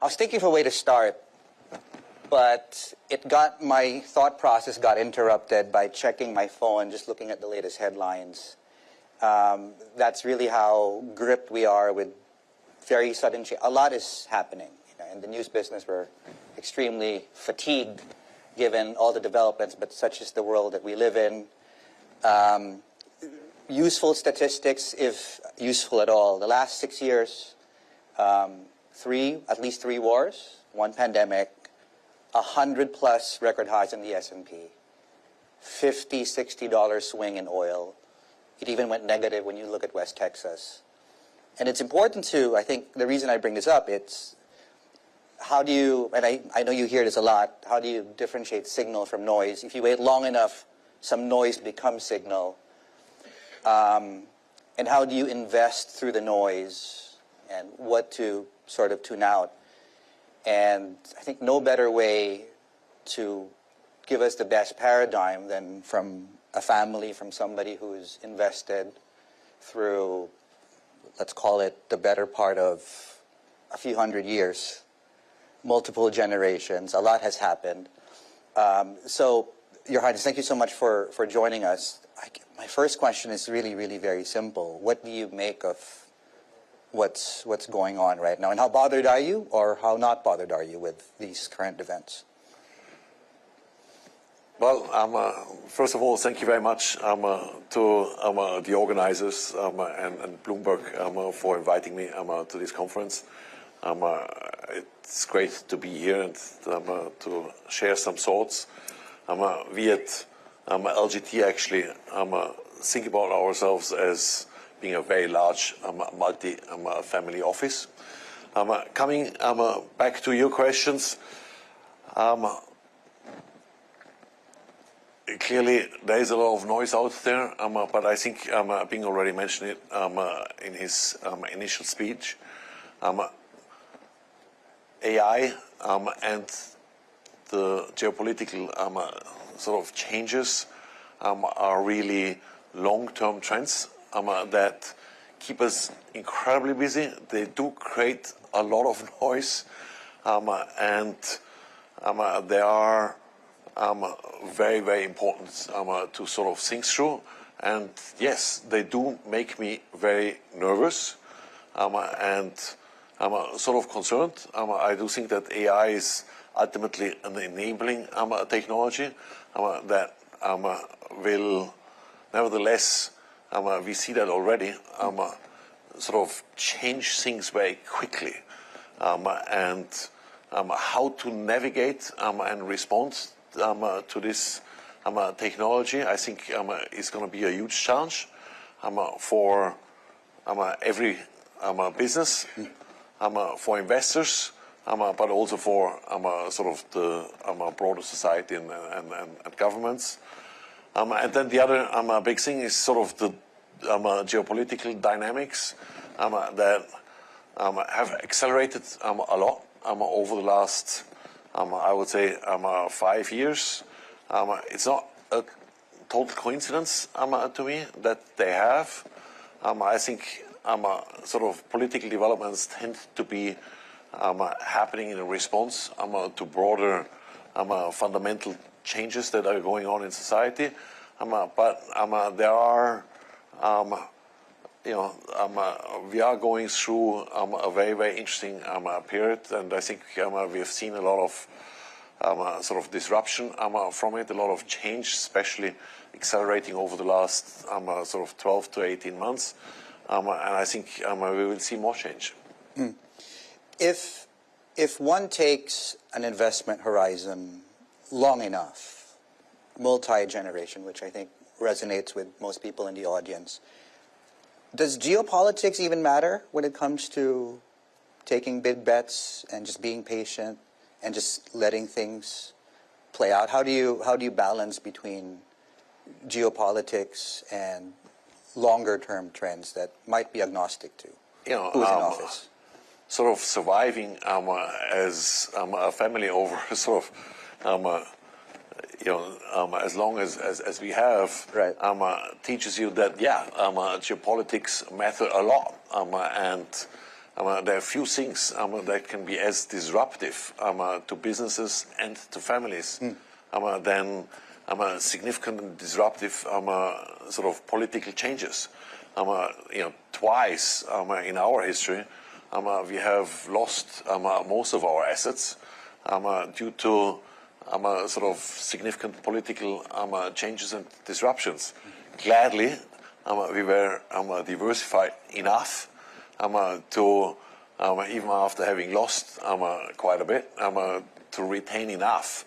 I was thinking of a way to start, but my thought process got interrupted by checking my phone, just looking at the latest headlines. That's really how gripped we are with very sudden change. A lot is happening. In the news business, we're extremely fatigued given all the developments, but such is the world that we live in. Useful statistics, if useful at all. The last 6 years, at least three wars, one pandemic, 100+ record highs in the S&P, $50, $60 swing in oil. It even went negative when you look at West Texas. And it's important to, I think the reason I bring this up, it's how do you, and I know you hear this a lot, how do you differentiate signal from noise? If you wait long enough, some noise becomes signal. And how do you invest through the noise and what to sort of tune out? And I think no better way to give us the best paradigm than from a family, from somebody who's invested through, let's call it the better part of a few hundred years, multiple generations. A lot has happened. So, Your Highness, thank you so much for joining us. My first question is really, really very simple. What do you make of what's going on right now? And how bothered are you, or how not bothered are you with these current events? Well, first of all, thank you very much to the organizers and Bloomberg for inviting me to this conference. It's great to be here and to share some thoughts. We at LGT actually think about ourselves as being a very large multi-family office. Coming back to your questions, clearly there is a lot of noise out there, but I think Bing already mentioned it in his initial speech. AI and the geopolitical sort of changes are really long-term trends that keep us incredibly busy. They do create a lot of noise, and they are very, very important to sort of think through. And yes, they do make me very nervous and sort of concerned. I do think that AI is ultimately an enabling technology that will, nevertheless, we see that already, sort of change things very quickly. And how to navigate and respond to this technology, I think, is going to be a huge challenge for every business, for investors, but also for sort of the broader society and governments. And then the other big thing is sort of the geopolitical dynamics that have accelerated a lot over the last, I would say, 5 years. It's not a total coincidence to me that they have. I think sort of political developments tend to be happening in response to broader fundamental changes that are going on in society. But there are, we are going through a very, very interesting period, and I think we have seen a lot of sort of disruption from it, a lot of change, especially accelerating over the last sort of 12 to 18 months. And I think we will see more change. Mm. If one takes an investment horizon long enough, multi-generation, which I think resonates with most people in the audience, does geopolitics even matter when it comes to taking big bets and just being patient and just letting things play out? How do you balance between geopolitics and longer-term trends that might be agnostic to who's in office? Sort of surviving as a family over sort of as long as we have, right. Teaches you that geopolitics matter a lot, and there are few things that can be as disruptive to businesses and to families than significant and disruptive sort of political changes. Twice in our history, we have lost most of our assets due to sort of significant political changes and disruptions. Gladly, we were diversified enough to, even after having lost quite a bit, to retain enough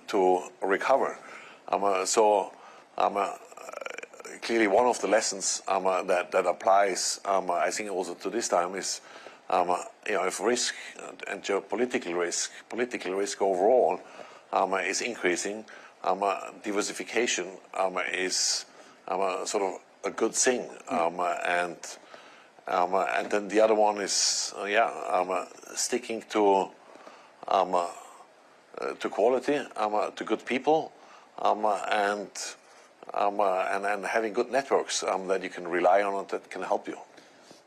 to recover. Clearly one of the lessons that applies, I think also to this time is, if risk and geopolitical risk, political risk overall is increasing, diversification is sort of a good thing. And then the other one is, sticking to quality, to good people, and having good networks that you can rely on and that can help you.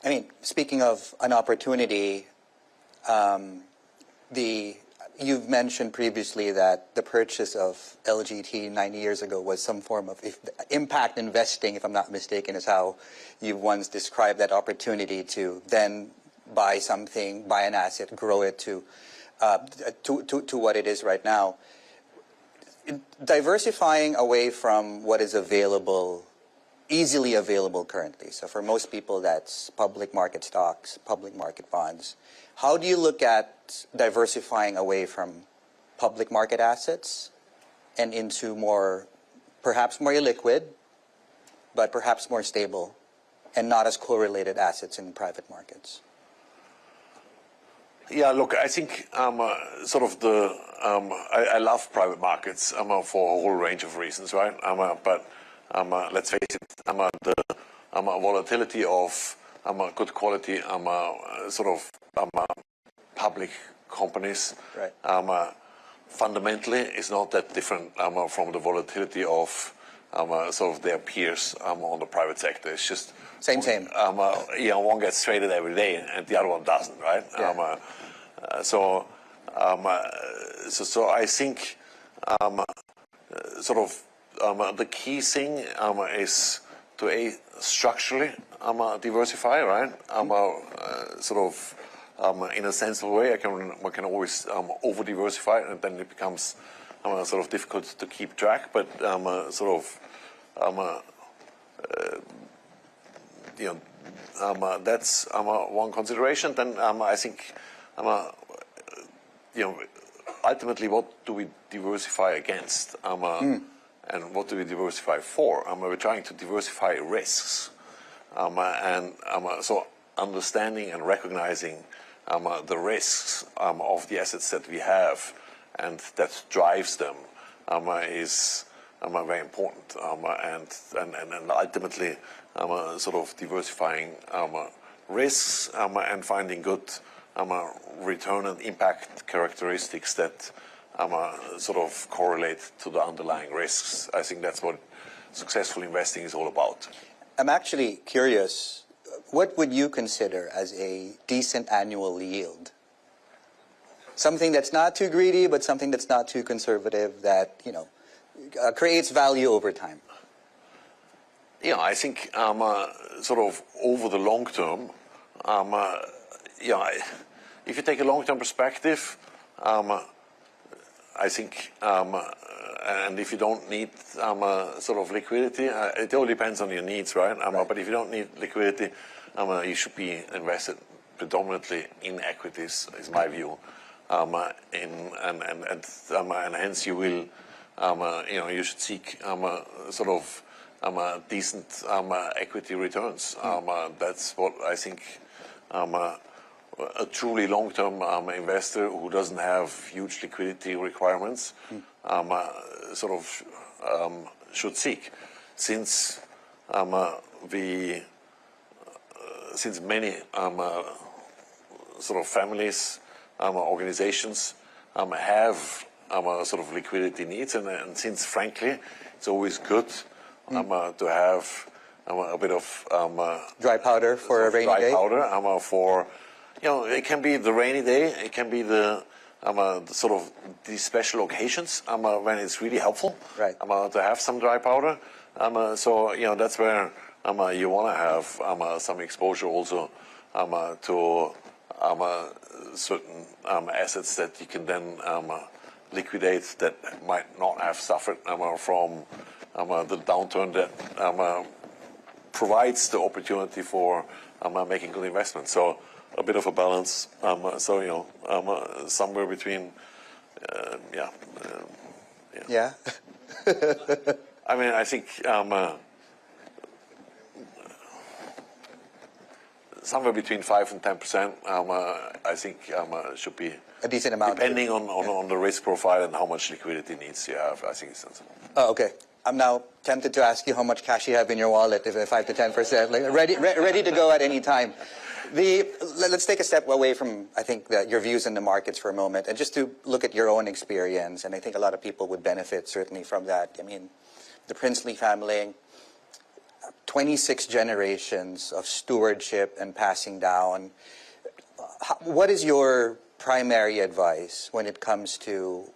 I mean, speaking of an opportunity, you've mentioned previously that the purchase of LGT 90 years ago was some form of impact investing, if I'm not mistaken, is how you once described that opportunity to then buy something, buy an asset, grow it to what it is right now. Diversifying away from what is available, easily available currently. So for most people, that's public market stocks, public market bonds. How do you look at diversifying away from public market assets and into perhaps more illiquid, but perhaps more stable and not as correlated assets in private markets? Yeah, look, I think sort of I love private markets for a whole range of reasons, right? But let's face it, the volatility of good quality sort of public companies, right, fundamentally is not that different from the volatility of sort of their peers on the private sector. It's just same. One gets traded every day and the other one doesn't, right? Yeah. So I think sort of the key thing is to structurally diversify, right? Sort of in a sensible way. One can always over diversify, and then it becomes sort of difficult to keep track. But sort of that's one consideration. Then I think ultimately, what do we diversify against, and what do we diversify for? We're trying to diversify risks, so understanding and recognizing the risks of the assets that we have and that drives them is very important, and ultimately sort of diversifying risks and finding good return and impact characteristics that sort of correlate to the underlying risks. I think that's what successful investing is all about. I'm actually curious, what would you consider as a decent annual yield? Something that's not too greedy, but something that's not too conservative, that, creates value over time. Yeah, I think sort of over the long term, if you take a long-term perspective, I think, and if you don't need sort of liquidity, it all depends on your needs, right? But if you don't need liquidity, you should be invested predominantly in equities, is my view. And hence you will, you should seek sort of decent equity returns. That's what I think a truly long-term investor who doesn't have huge liquidity requirements sort of should seek. Since many sort of families, organizations have sort of liquidity needs, and since frankly it's always good to have a bit of dry powder for a rainy day. Dry powder for it can be the rainy day. It can be the sort of these special occasions when it's really helpful to have some dry powder. So that's where you want to have some exposure also to certain assets that you can then liquidate that might not have suffered from the downturn that provides the opportunity for making good investments. So a bit of a balance. Somewhere between, Yeah. I mean, I think somewhere between 5 and 10%. I think should be A decent amount. depending on the risk profile and how much liquidity needs you have. I think it's sensible. Oh, okay. I'm now tempted to ask you how much cash you have in your wallet, if 5 to 10%, like ready to go at any time. Let's take a step away from, I think, your views in the markets for a moment, and just to look at your own experience. And I think a lot of people would benefit certainly from that. I mean, the princely family, 26 generations of stewardship and passing down. What is your primary advice when it comes to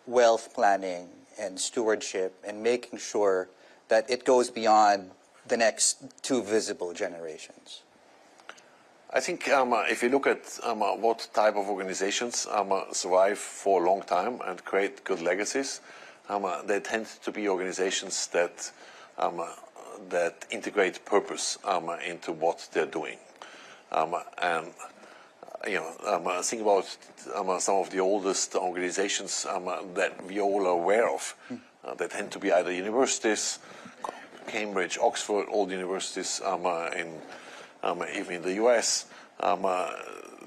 wealth planning and stewardship and making sure that it goes beyond the next 2 visible generations? I think if you look at what type of organizations survive for a long time and create good legacies, they tend to be organizations that integrate purpose into what they're doing. And think about some of the oldest organizations that we all are aware of. They tend to be either universities, Cambridge, Oxford, old universities even in the US.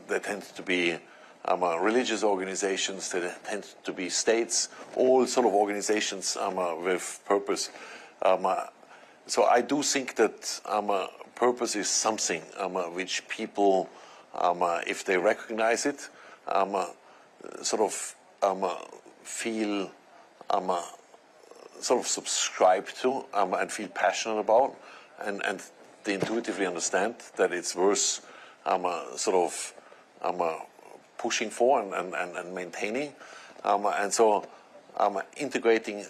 They tend to be religious organizations. They tend to be states, all sort of organizations with purpose. So I do think that purpose is something which people, if they recognize it, sort of feel sort of subscribe to and feel passionate about, and they intuitively understand that it's worth sort of pushing for and maintaining, and so integrating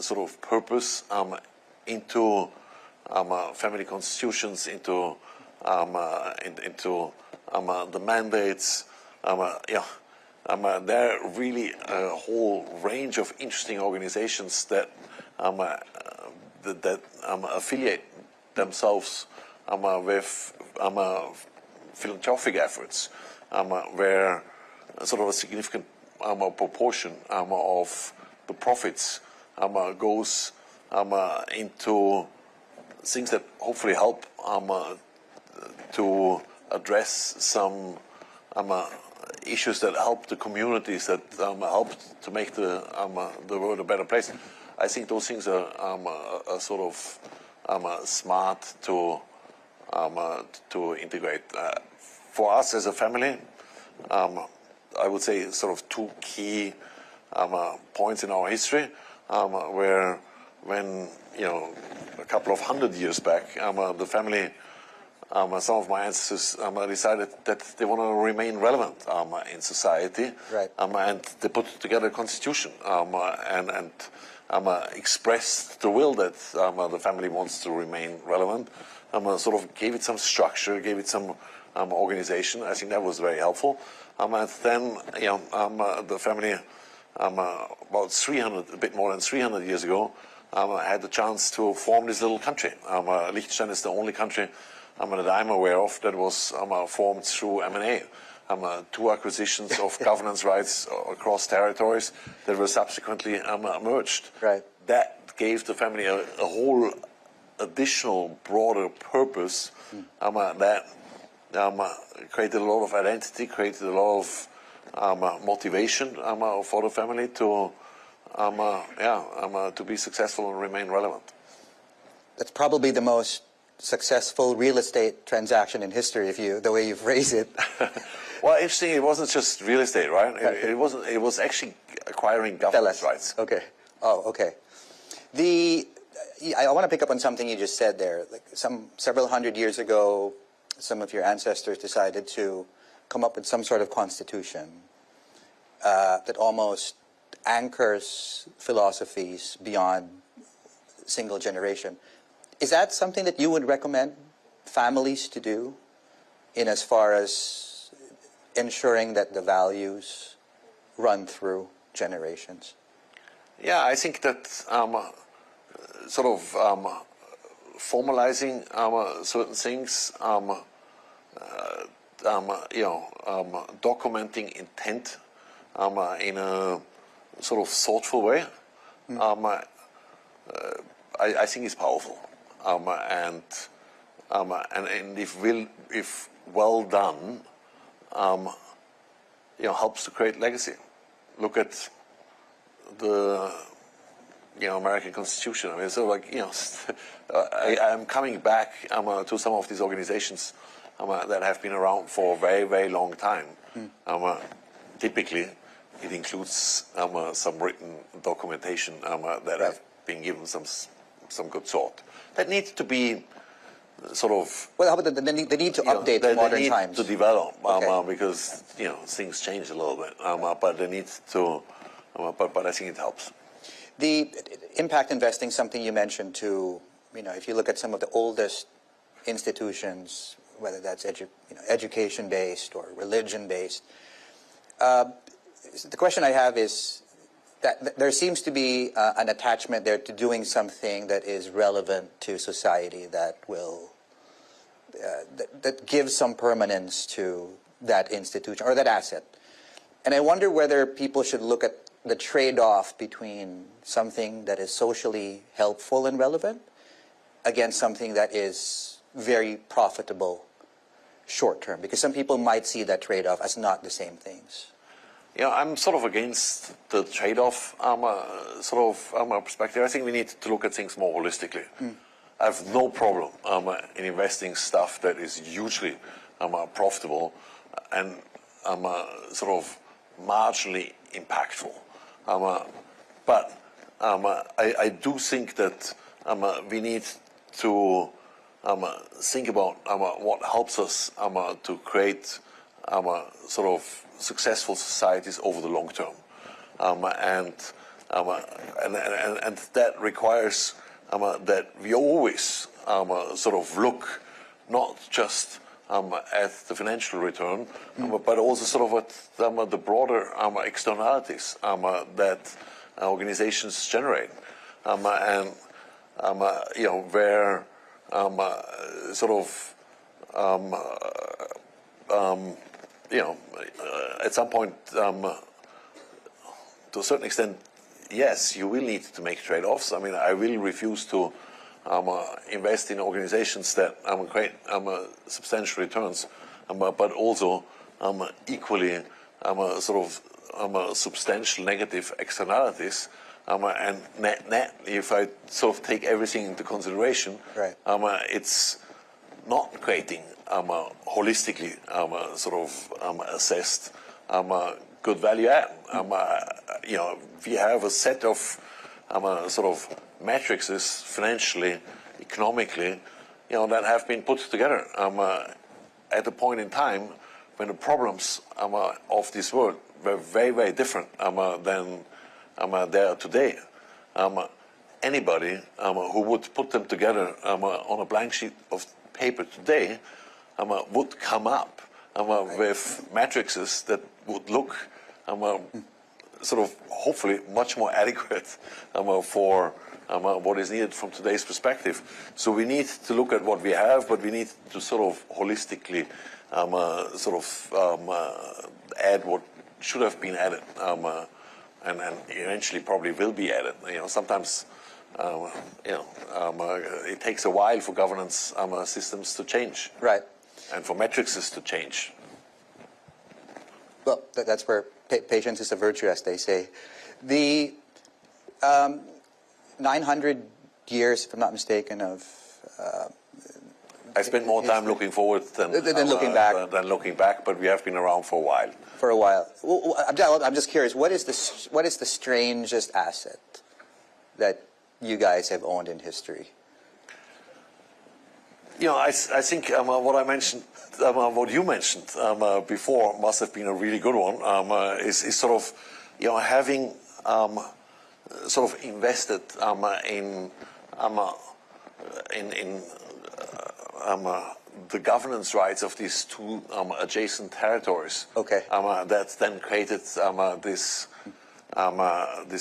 sort of purpose into family constitutions, into the mandates. There are really a whole range of interesting organizations that affiliate themselves with philanthropic efforts, where sort of a significant proportion of the profits goes into things that hopefully help to address some issues that help the communities, that help to make the world a better place. I think those things are sort of smart to integrate. For us as a family, I would say sort of 2 key points in our history, where when a couple of 100 years back, the family, some of my ancestors decided that they want to remain relevant in society, and they put together a constitution and expressed the will that the family wants to remain relevant, sort of gave it some structure, gave it some organization. I think that was very helpful. And then the family about a bit more than 300 years ago had the chance to form this little country. Liechtenstein is the only country that I'm aware of that was formed through M&A. 2 acquisitions of governance rights across territories that were subsequently merged. That gave the family a whole additional, broader purpose that created a lot of identity, created a lot of motivation for the family to be successful and remain relevant. That's probably the most successful real estate transaction in history, the way you've phrased it. Well, interesting, it wasn't just real estate, right? It was actually acquiring governance rights. Okay. Oh, okay. I want to pick up on something you just said there. Like several hundred years ago, some of your ancestors decided to come up with some sort of constitution that almost anchors philosophies beyond single generation. Is that something that you would recommend families to do in as far as ensuring that the values run through generations? Yeah, I think that sort of formalizing certain things, documenting intent in a sort of thoughtful way, I think is powerful, and if well done, helps to create legacy. Look at the American Constitution. I mean, so like I'm coming back to some of these organizations that have been around for a very, very long time. Typically, it includes some written documentation that have been given some good thought. That needs to be sort of. Well, how about they need to update to modern times? To develop because things change a little bit. But they need to. But I think it helps. The impact investing, something you mentioned too. If you look at some of the oldest institutions, whether that's education-based or religion-based, the question I have is that there seems to be an attachment there to doing something that is relevant to society, that will that gives some permanence to that institution or that asset. And I wonder whether people should look at the trade-off between something that is socially helpful and relevant against something that is very profitable short-term, because some people might see that trade-off as not the same things. Yeah, I'm sort of against the trade-off perspective. I think we need to look at things more holistically. I have no problem in investing stuff that is hugely profitable and sort of marginally impactful. But I do think that we need to think about what helps us to create sort of successful societies over the long term, and that requires that we always sort of look not just at the financial return, but also sort of at the broader externalities that organizations generate, and where sort of at some point, to a certain extent, yes, you will need to make trade-offs. I mean, I will refuse to invest in organizations that create substantial returns, but also equally sort of substantial negative externalities. And net, if I sort of take everything into consideration, it's not creating holistically sort of assessed good value add. We have a set of sort of matrices financially, economically, that have been put together at a point in time when the problems of this world were very, very different than they are today. Anybody who would put them together on a blank sheet of paper today would come up with matrices that would look sort of hopefully much more adequate for what is needed from today's perspective. So we need to look at what we have, but we need to sort of holistically add what should have been added, and eventually probably will be added. Sometimes it takes a while for governance systems to change, and for matrices to change. Well, that's where patience is a virtue, as they say. The 900 years, if I'm not mistaken, of I spent more time looking forward than looking back, but we have been around for a while. For a while. I'm just curious, what is the strangest asset that you guys have owned in history? You know, I think what I mentioned, what you mentioned before must have been a really good one. Is sort of, you know, having sort of invested in the governance rights of these two adjacent territories. Okay. That then created this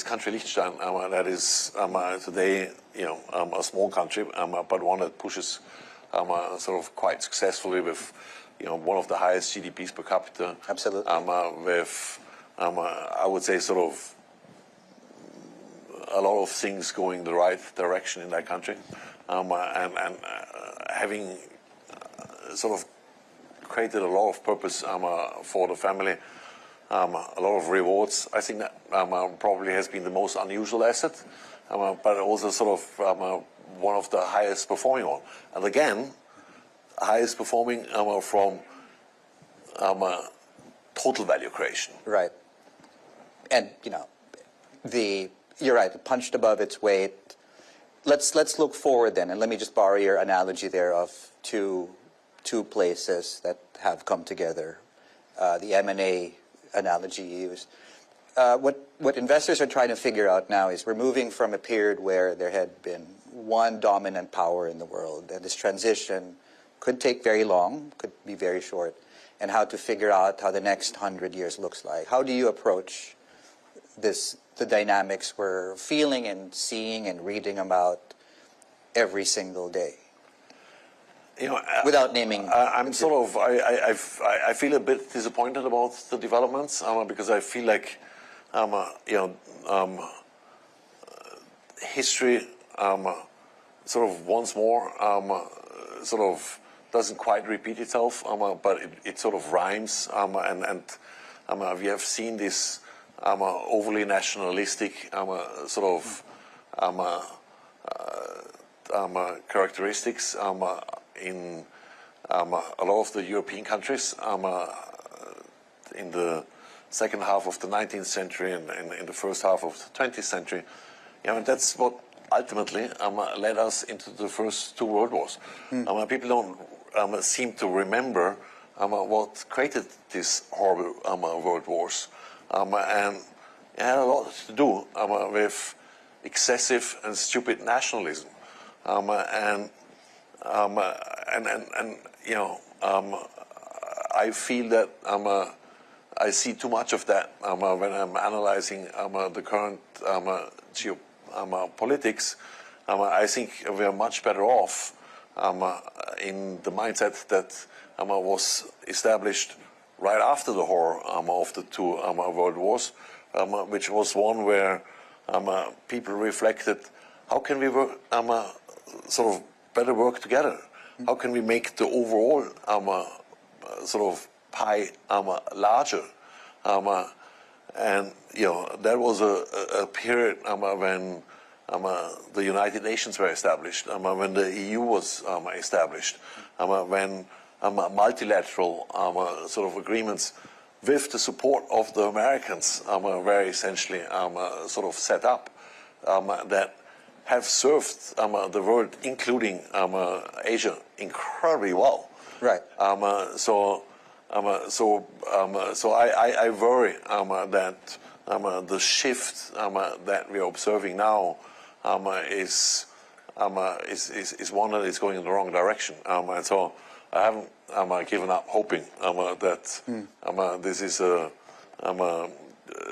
country Liechtenstein that is today, you know, a small country, but one that pushes sort of quite successfully with, you know, one of the highest GDPs per capita. Absolutely. With I would say sort of a lot of things going the right direction in that country, and having sort of created a lot of purpose for the family, a lot of rewards. I think that probably has been the most unusual asset, but also sort of one of the highest performing one. And again, highest performing from total value creation. Right. And, you know, you're right, it punched above its weight. Let's look forward then, and let me just borrow your analogy there of two places that have come together, the M&A analogy you used. What investors are trying to figure out now is we're moving from a period where there had been one dominant power in the world, and this transition could take very long, could be very short, and how to figure out how the next 100 years looks like. How do you approach the dynamics we're feeling and seeing and reading about every single day? You know, without naming, I'm sort of I feel a bit disappointed about the developments because I feel like you know, history sort of once more sort of doesn't quite repeat itself, but it sort of rhymes, and we have seen this overly nationalistic sort of characteristics in a lot of the European countries in the second half of the 19th century and in the first half of the 20th century. Yeah, and that's what ultimately led us into the first two world wars. People don't seem to remember what created these horrible world wars, and it had a lot to do with excessive and stupid nationalism, and you know, I feel that I see too much of that when I'm analyzing the current geopolitics. I think we are much better off in the mindset that was established right after the horror of the two world wars, which was one where people reflected, how can we work, sort of better work together? How can we make the overall sort of pie larger? And you know, that was a period when the United Nations were established, when the EU was established, when multilateral sort of agreements with the support of the Americans were essentially sort of set up, that have served the world, including Asia, incredibly well. Right. So I worry that the shift that we are observing now is one that is going in the wrong direction, and so I haven't given up hoping that this is a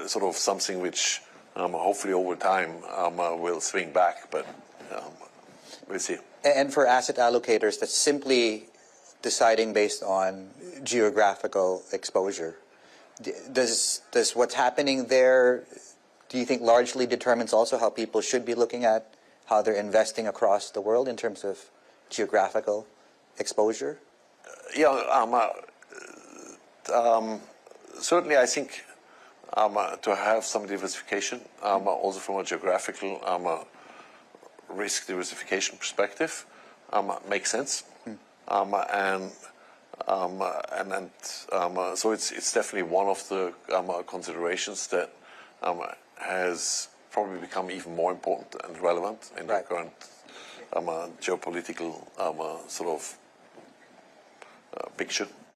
sort of something which hopefully over time will swing back, but we'll see. And for asset allocators, that's simply deciding based on geographical exposure. Does what's happening there, do you think largely determines also how people should be looking at how they're investing across the world in terms of geographical exposure? Yeah, certainly I think to have some diversification, also from a geographical risk diversification perspective, makes sense. So it's definitely one of the considerations that has probably become even more important and relevant in the current geopolitical sort of picture.